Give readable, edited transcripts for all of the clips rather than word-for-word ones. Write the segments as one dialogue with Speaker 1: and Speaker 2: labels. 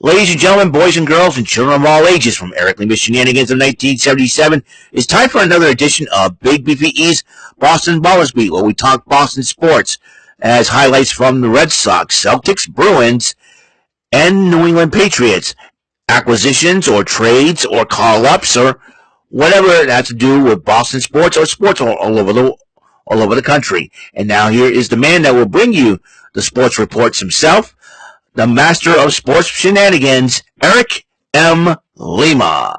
Speaker 1: Ladies and gentlemen, boys and girls, and children of all ages, from Eric Lima Shenanigans of 1977, it's time for another edition of Big Beefy's Boston Ballers Beat, where we talk Boston sports as highlights from the Red Sox, Celtics, Bruins, and New England Patriots. Acquisitions or trades or call-ups or whatever it has to do with Boston sports or sports all over the country. And now here is the man that will bring you the sports reports himself, the master of sports shenanigans, Eric M. Lima.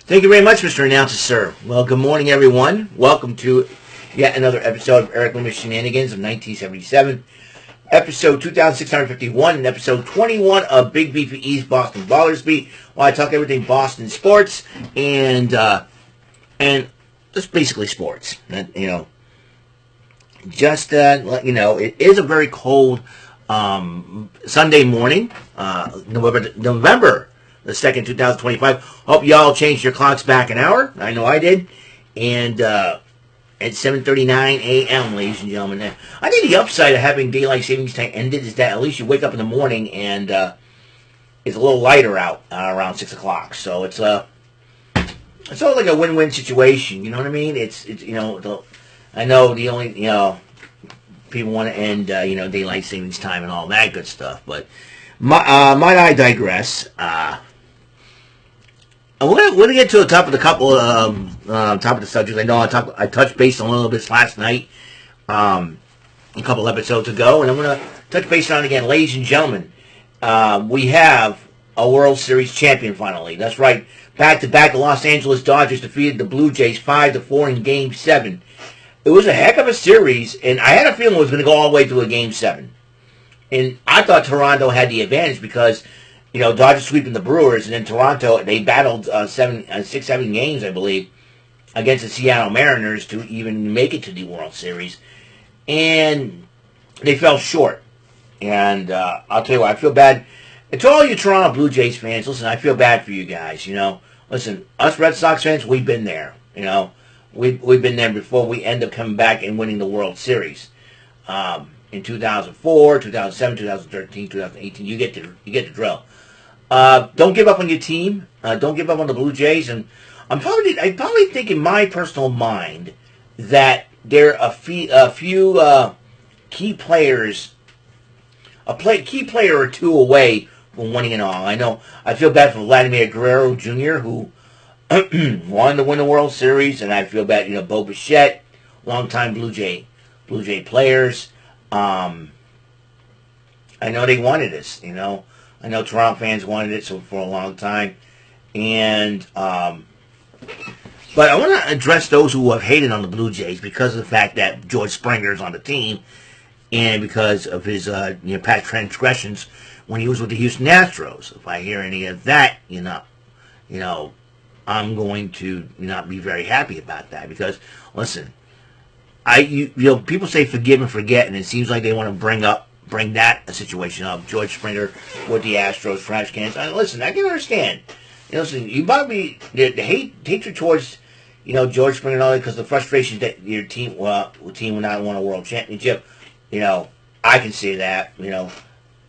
Speaker 1: Thank you very much, Mr. Announcer, sir. Well, good morning, everyone. Welcome to yet another episode of Eric Lima Shenanigans of 1977, episode 2651, and episode 21 of Big Beefy's Boston Ballers Beat, where I talk everything Boston sports and just basically sports. Just let you know, it is a very cold Sunday morning, November the 2nd, 2025. Hope y'all changed your clocks back an hour. I know I did. And at 7:39 a.m., ladies and gentlemen. I think the upside of having daylight savings time ended is that at least you wake up in the morning and it's a little lighter out around 6 o'clock. So it's sort of like a win-win situation. You know what I mean? I know the only, people want to end, daylight savings time and all that good stuff, but might I digress. I want to get to the top of the top of the subjects. I know I touched base on a little bit last night, a couple episodes ago, and I'm going to touch base on it again. Ladies and gentlemen, we have a World Series champion finally. That's right. Back-to-back, the Los Angeles Dodgers defeated the Blue Jays 5-4 in Game 7. It was a heck of a series, and I had a feeling it was going to go all the way to a Game 7. And I thought Toronto had the advantage because, Dodgers sweeping the Brewers, and then Toronto, they battled 6-7 games, I believe, against the Seattle Mariners to even make it to the World Series. And they fell short. And I'll tell you what, I feel bad. And to all you Toronto Blue Jays fans, listen, I feel bad for you guys, Listen, us Red Sox fans, we've been there, We've been there before. We end up coming back and winning the World Series. In 2004, 2007, 2013, 2018, you get the drill. Don't give up on your team. Don't give up on the Blue Jays. And I probably think in my personal mind that there are a few key players, key player or two away from winning it all. I feel bad for Vladimir Guerrero Jr., who wanted to win the World Series, and I feel bad, Bo Bichette, longtime Blue Jay players. I know they wanted this, I know Toronto fans wanted it for a long time, and but I want to address those who have hated on the Blue Jays because of the fact that George Springer is on the team, and because of his past transgressions when he was with the Houston Astros. If I hear any of that, I'm going to not be very happy about that because, listen, people say forgive and forget, and it seems like they want to bring that situation up. George Springer with the Astros trash cans. Listen, I can understand. Listen, you might be the hatred towards George Springer and all that because the frustration that your team will not win a world championship. I can see that.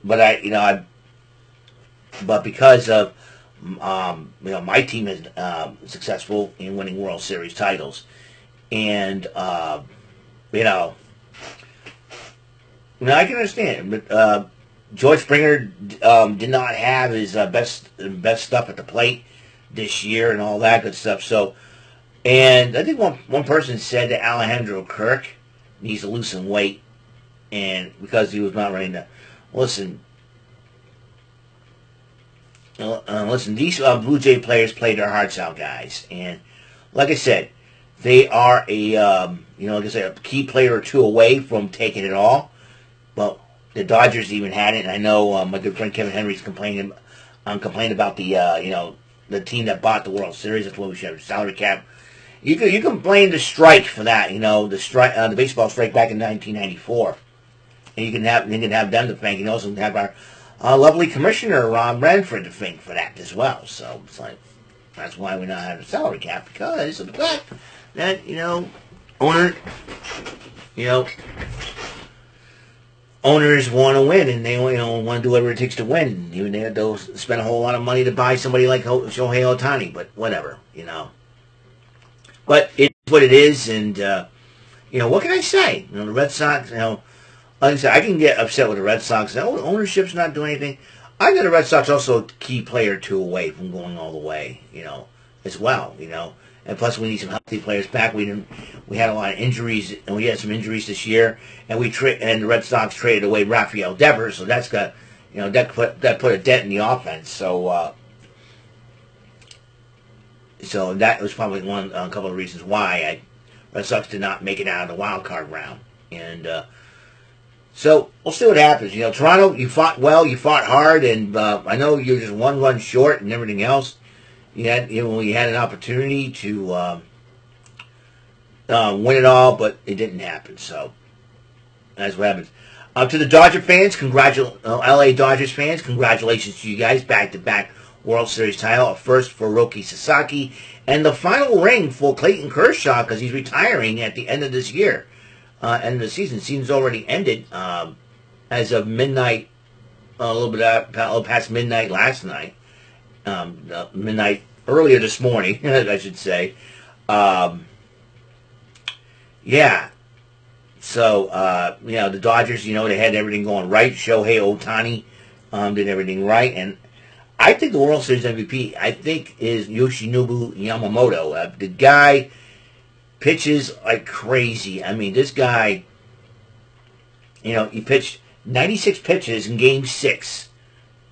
Speaker 1: But but because of my team is successful in winning World Series titles, and I can understand. But George Springer did not have his best stuff at the plate this year and all that good stuff. So, and I think one person said that Alejandro Kirk needs to lose some weight, and because he was not ready to listen. Listen, these Blue Jay players play their hearts out, guys. And like I said, they are a key player or two away from taking it all. Well, the Dodgers even had it, and I know my good friend Kevin Henry's complaining about the team that bought the World Series. That's why we should have a salary cap. You can blame the strike for that. The baseball strike back in 1994, and you can have them to thank. You also have our lovely commissioner, Ron Renford, to thank for that as well. So it's like, that's why we now have a salary cap, because of the fact that, owner, owners want to win, and they want to do whatever it takes to win. Even they'll spend a whole lot of money to buy somebody like Shohei Ohtani, but whatever, But it's what it is, and what can I say? The Red Sox, like I said, I can get upset with the Red Sox. Ownership's not doing anything. I think the Red Sox also a key player or two away from going all the way, as well, And plus, we need some healthy players back. We had a lot of injuries, and we had some injuries this year. And and the Red Sox traded away Rafael Devers, so that's got, that put a dent in the offense. So that was probably a couple of reasons why Red Sox did not make it out of the wild card round. And so we'll see what happens. Toronto, you fought well, you fought hard, and I know you're just one run short and everything else. You had an opportunity to win it all, but it didn't happen. So that's what happens. To the Dodger fans, LA Dodgers fans, congratulations to you guys. Back-to-back World Series title, a first for Roki Sasaki, and the final ring for Clayton Kershaw because he's retiring at the end of this year. End of the season. Season's already ended as of midnight, a little past midnight last night. Midnight earlier this morning, I should say. Yeah. So, the Dodgers, they had everything going right. Shohei Ohtani did everything right. And I think the World Series MVP, is Yoshinobu Yamamoto. The guy pitches like crazy. I mean, this guy, he pitched 96 pitches in Game 6.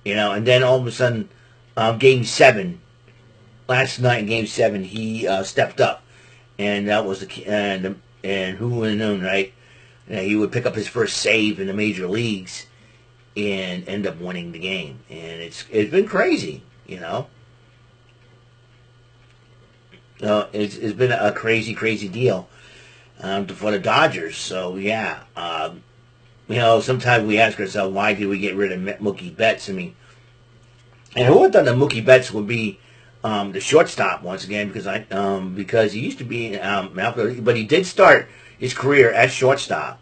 Speaker 1: And then all of a sudden, Game 7, last night in Game 7, he stepped up. And that was and who would have known, right? He would pick up his first save in the major leagues and end up winning the game. And it's been crazy, It's been a crazy, crazy deal for the Dodgers. So, yeah. Sometimes we ask ourselves, why did we get rid of Mookie Betts? I mean, and who would have thought that Mookie Betts would be the shortstop once again? Because he used to be outfielder, but he did start his career as shortstop.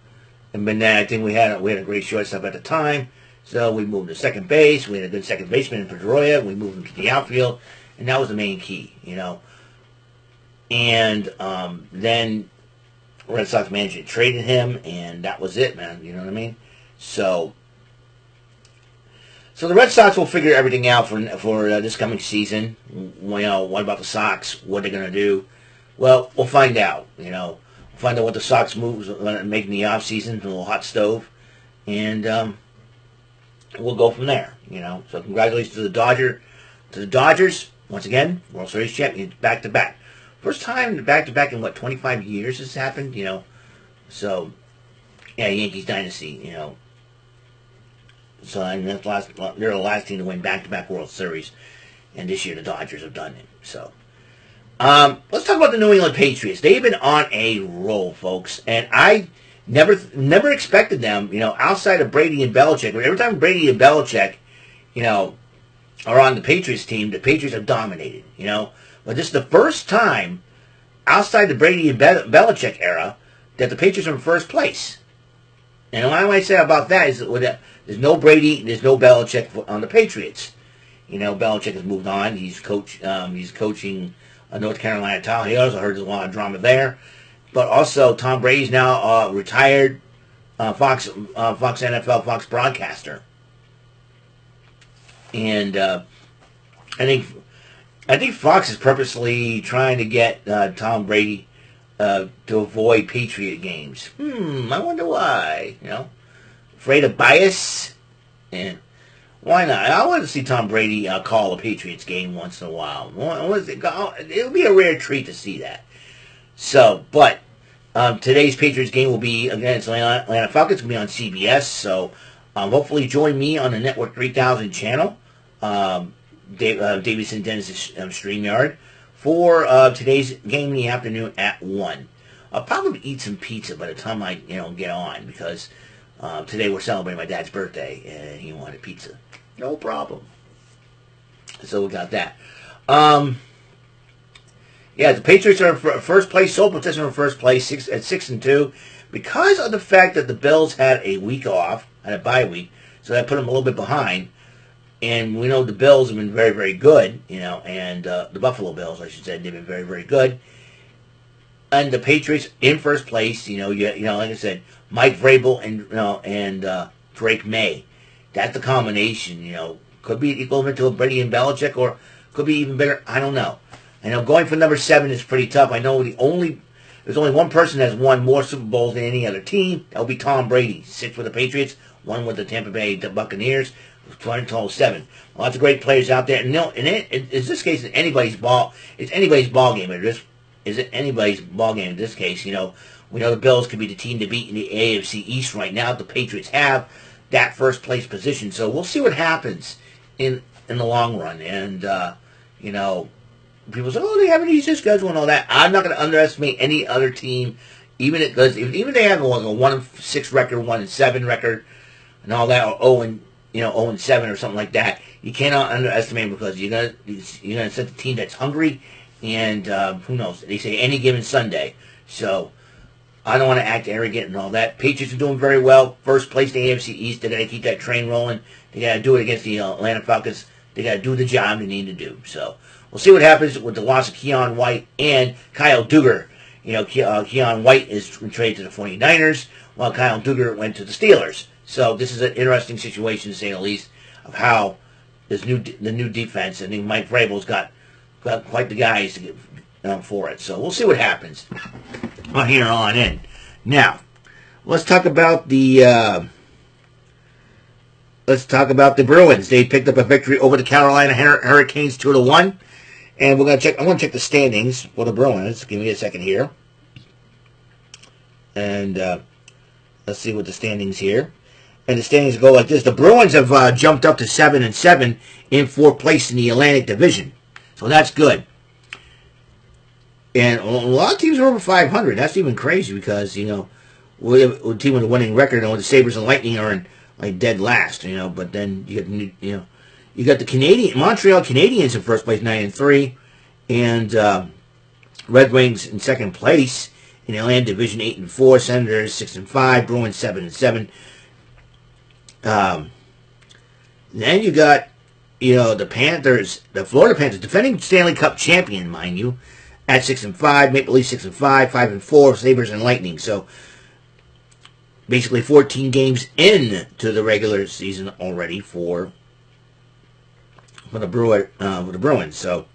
Speaker 1: And then I think we had a great shortstop at the time. So we moved to second base. We had a good second baseman in Pedroia. We moved him to the outfield, and that was the main key, And then Red Sox management traded him, and that was it, man. You know what I mean? So the Red Sox will figure everything out for this coming season. What about the Sox? What they're going to do? Well, we'll find out. We'll find out what the Sox moves are going to make in the offseason, a little hot stove, and we'll go from there. So congratulations to the Dodgers once again, World Series champions, back to back. First time back to back in 25 years this happened. So yeah, Yankees dynasty. So they're the last team to win back-to-back World Series, and this year the Dodgers have done it. So, let's talk about the New England Patriots. They've been on a roll, folks, and I never expected them. Outside of Brady and Belichick, but every time Brady and Belichick, are on the Patriots team, the Patriots have dominated. But this is the first time outside the Brady and Belichick era that the Patriots are in first place. And what I might say about that is that there's no Brady, there's no Belichick on the Patriots. Belichick has moved on. He's coaching North Carolina Tar Heels. I heard there's a lot of drama there. But also, Tom Brady's now retired Fox NFL, Fox broadcaster. And I think Fox is purposely trying to get Tom Brady to avoid Patriot games. I wonder why. Afraid of bias? And why not? I want to see Tom Brady call a Patriots game once in a while. It would be a rare treat to see that. So, but today's Patriots game will be against Atlanta Falcons. It's going to be on CBS. So, hopefully join me on the Network 3000 channel, Davidson Dennis StreamYard, for today's game in the afternoon at 1. I'll probably eat some pizza by the time I get on, because today we're celebrating my dad's birthday and he wanted pizza. No problem. So we got that. Yeah, the Patriots are in first place. Sole position in first place at 6-2, because of the fact that the Bills had a week off. had a bye week, so that put them a little bit behind. And we know the Bills have been very, very good, and the Buffalo Bills, I should say, they've been very, very good. And the Patriots in first place, like I said, Mike Vrabel and Drake May. That's the combination, Could be equivalent to a Brady and Belichick, or could be even better. I don't know. I know going for number 7 is pretty tough. I know there's only one person that's won more Super Bowls than any other team. That would be Tom Brady. 6 with the Patriots, 1 with the Tampa Bay Buccaneers, 7. Lots of great players out there. And in this case, it's anybody's ball. It's anybody's ball game. Is it anybody's ball game in this case? We know the Bills could be the team to beat in the AFC East right now. The Patriots have that first place position, so we'll see what happens in the long run. And people say, "Oh, they have an easy schedule and all that." I'm not going to underestimate any other team, even if they have a 1-6 record, 1-7 record, and all that, or 0-7 or something like that. You cannot underestimate, because you're gonna set the team that's hungry. And who knows? They say any given Sunday. So I don't want to act arrogant and all that. Patriots are doing very well. First place in the AFC East. They got to keep that train rolling. They got to do it against the Atlanta Falcons. They got to do the job they need to do. So we'll see what happens with the loss of Keon White and Kyle Duggar. Keon White is traded to the 49ers, while Kyle Duggar went to the Steelers. So this is an interesting situation, to say the least, of how the new defense. I think Mike Vrabel's got quite the guys to get for it. So we'll see what happens from here on in. Now, let's talk about the Bruins. They picked up a victory over the Carolina Hurricanes 2-1, and we're gonna check. I'm gonna check the standings for the Bruins. Give me a second here, and let's see what the standings here. And the standings go like this: the Bruins have jumped up to 7-7 in 4th place in the Atlantic Division. So that's good. And a lot of teams are over 500. That's even crazy, because, we have a team with a winning record, and the Sabres and Lightning are in dead last, But then you got the Montreal Canadiens in first place, 9-3, and Red Wings in second place in the Atlantic Division, 8-4. Senators 6-5. Bruins 7-7. Then you got the Panthers, the Florida Panthers, defending Stanley Cup champion, mind you, at 6-5. Maple Leafs 6-5, 5-4. Sabres and Lightning. So basically 14 games into the regular season already for the Bruins. So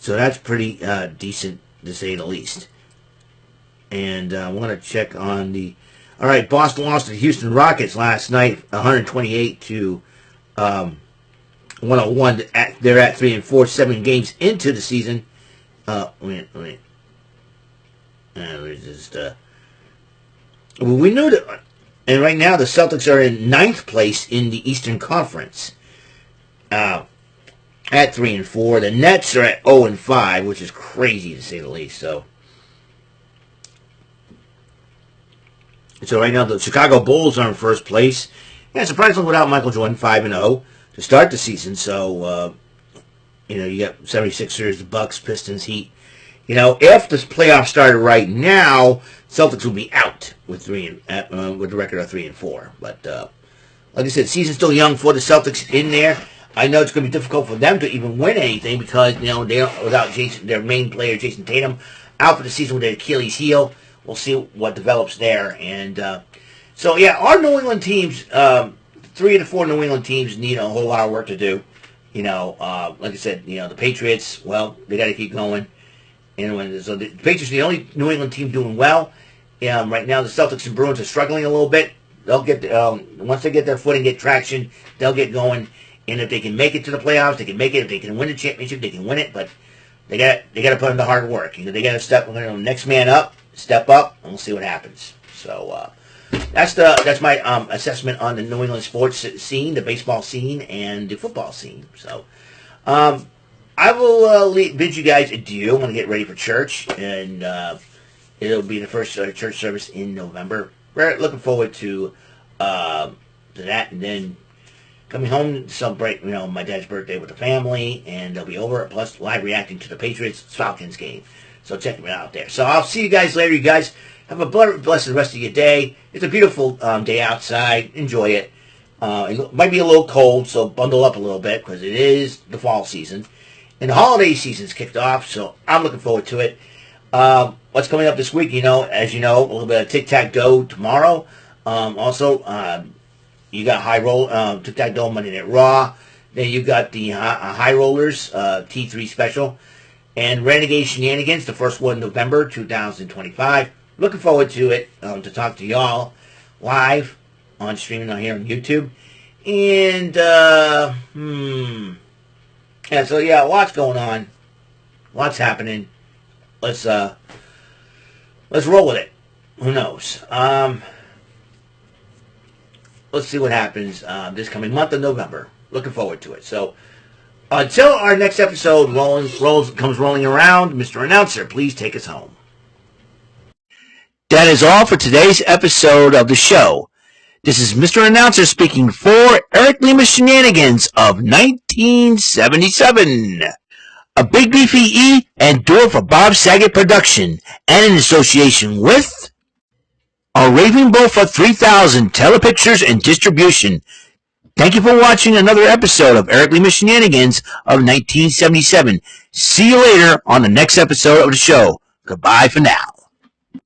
Speaker 1: that's pretty decent, to say the least. And I want to check on the. All right, Boston lost to the Houston Rockets last night, 128 to 101. They're at 3-4, 7 games into the season. We knew that, and right now the Celtics are in 9th place in the Eastern Conference, at 3-4. The Nets are at 0-5, which is crazy, to say the least. So right now the Chicago Bulls are in first place. Yeah, surprisingly without Michael Jordan, 5-0 to start the season. So you got 76ers, the Bucks, Pistons, Heat. If this playoff started right now, Celtics would be out with with the record of 3-4. But like I said, season's still young for the Celtics in there. I know it's going to be difficult for them to even win anything, because they don't, without their main player Jason Tatum out for the season with their Achilles heel. We'll see what develops there. And so yeah, our New England teams, 3 of the 4 New England teams need a whole lot of work to do. Like I said, the Patriots, well, they got to keep going. So the Patriots are the only New England team doing well. Right now, the Celtics and Bruins are struggling a little bit. They'll get once they get their footing, get traction, they'll get going. And if they can make it to the playoffs, they can make it. If they can win the championship, they can win it. But they got to put in the hard work. They got to next man up, step up, and we'll see what happens. So that's my assessment on the New England sports scene, the baseball scene, and the football scene. So I will bid you guys adieu. I'm going to get ready for church, and it'll be the first church service in November. We're looking forward to that, and then coming home to celebrate, my dad's birthday with the family, and they'll be over, plus live reacting to the Patriots-Falcons game. So check me out there. So I'll see you guys later. You guys Have a blessed rest of your day. It's a beautiful day outside. Enjoy it. It might be a little cold, so bundle up a little bit because it is the fall season. And the holiday season's kicked off, so I'm looking forward to it. What's coming up this week, as you know, a little bit of tic-tac-toe tomorrow. Also, you got high roll tic-tac-toe Monday Night Raw. Then you got the High Rollers T3 special. And Renegade Shenanigans, the first one in November 2025. Looking forward to it, to talk to y'all live on streaming here on YouTube. And, yeah, so yeah, lots going on. Lots happening. Let's roll with it. Who knows? Let's see what happens this coming month of November. Looking forward to it. So, until our next episode comes rolling around, Mr. Announcer, please take us home. That is all for today's episode of the show. This is Mr. Announcer speaking for Eric Lima Shenanigans of 1977. A Big Beefy E and door for Bob Saget production, and in association with a Raving Bull for 3000 Telepictures and Distribution. Thank you for watching another episode of Eric Lima Shenanigans of 1977. See you later on the next episode of the show. Goodbye for now.